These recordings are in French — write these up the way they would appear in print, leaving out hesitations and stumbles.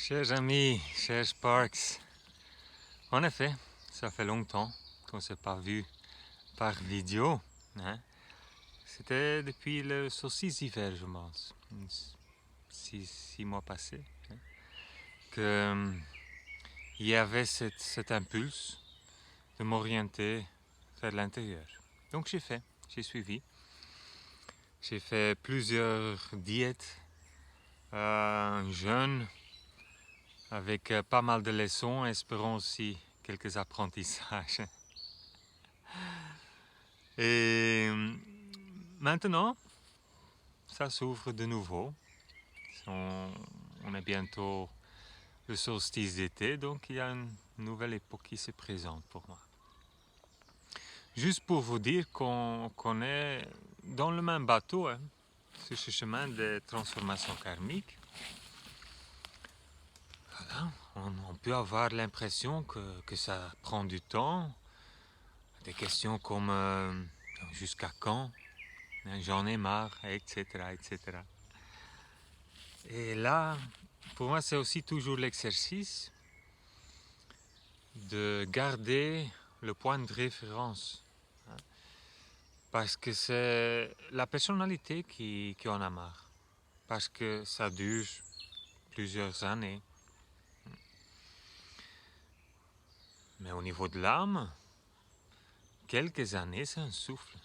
Chers amis, chers Sparks, en effet, ça fait longtemps qu'on ne s'est pas vu par vidéo. Hein? C'était depuis le solstice d'hiver, je pense, 6 mois passés, hein, que il y avait cet impulse de m'orienter vers l'intérieur. Donc j'ai suivi. J'ai fait plusieurs diètes, jeûnes, avec pas mal de leçons, espérons aussi quelques apprentissages. Et maintenant, ça s'ouvre de nouveau. On est bientôt le solstice d'été, donc il y a une nouvelle époque qui se présente pour moi. Juste pour vous dire qu'on est dans le même bateau, hein, sur ce chemin de transformation karmique. Voilà, on peut avoir l'impression que ça prend du temps. Des questions comme jusqu'à quand, j'en ai marre, etc., etc. Et là, pour moi, c'est aussi toujours l'exercice de garder le point de référence. Hein, parce que c'est la personnalité qui en a marre. Parce que ça dure plusieurs années. Mais au niveau de l'âme, quelques années, c'est un souffle.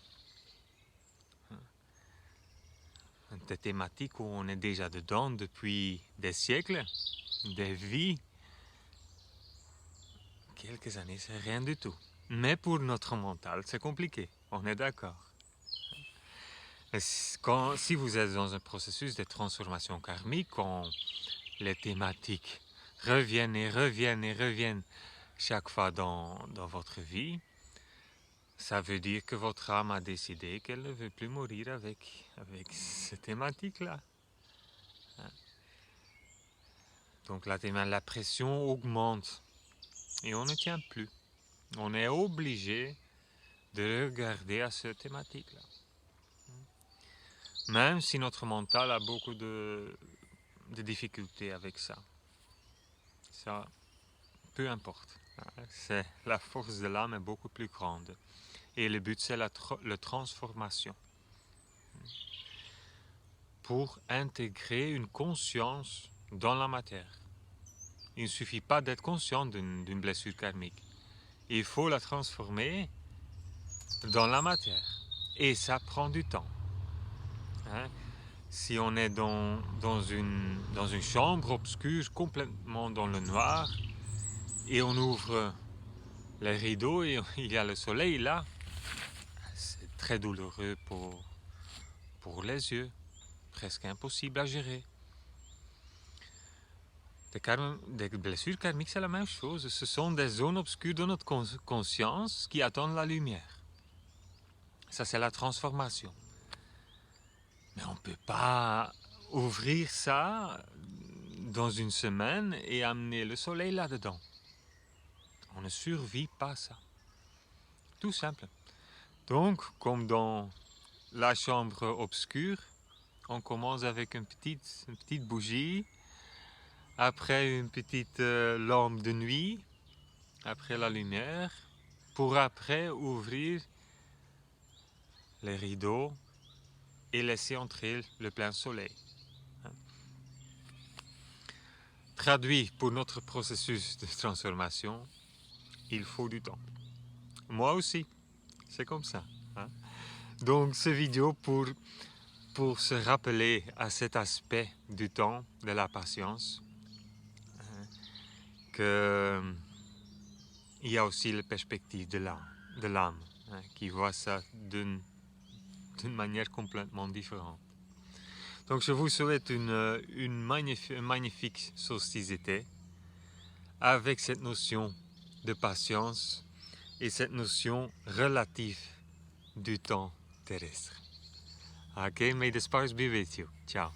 Des thématiques où on est déjà dedans depuis des siècles, des vies. Quelques années, c'est rien du tout. Mais pour notre mental, c'est compliqué. On est d'accord. Si vous êtes dans un processus de transformation karmique, quand les thématiques reviennent et reviennent et reviennent chaque fois dans votre vie, ça veut dire que votre âme a décidé qu'elle ne veut plus mourir avec ces thématiques-là. Donc la pression augmente et on ne tient plus. On est obligé de regarder à cette thématique-là. Même si notre mental a beaucoup de difficultés avec ça. Ça, peu importe. La force de l'âme est beaucoup plus grande. Et le but, c'est la transformation. Pour intégrer une conscience dans la matière. Il ne suffit pas d'être conscient d'une blessure karmique. Il faut la transformer dans la matière. Et ça prend du temps. Hein? Si on est dans une chambre obscure, complètement dans le noir, et on ouvre les rideaux et il y a le soleil là, c'est très douloureux pour les yeux, presque impossible à gérer. Des blessures karmiques, c'est la même chose. Ce sont des zones obscures de notre conscience qui attendent la lumière. Ça, c'est la transformation. Mais on ne peut pas ouvrir ça dans une semaine et amener le soleil là-dedans. On ne survit pas ça. Tout simple. Donc, comme dans la chambre obscure, on commence avec une petite bougie, après une petite lampe de nuit, après la lumière, pour après ouvrir les rideaux et laisser entrer le plein soleil. Traduit pour notre processus de transformation, il faut du temps. Moi aussi, c'est comme ça. Hein? Donc, cette vidéo pour se rappeler à cet aspect du temps, de la patience, qu'il y a aussi la perspective de l'âme, hein, qui voit ça d'une manière complètement différente. Donc je vous souhaite une magnifique solstice d'été avec cette notion de patience et cette notion relative du temps terrestre. Okay, may the sparks be with you. Ciao.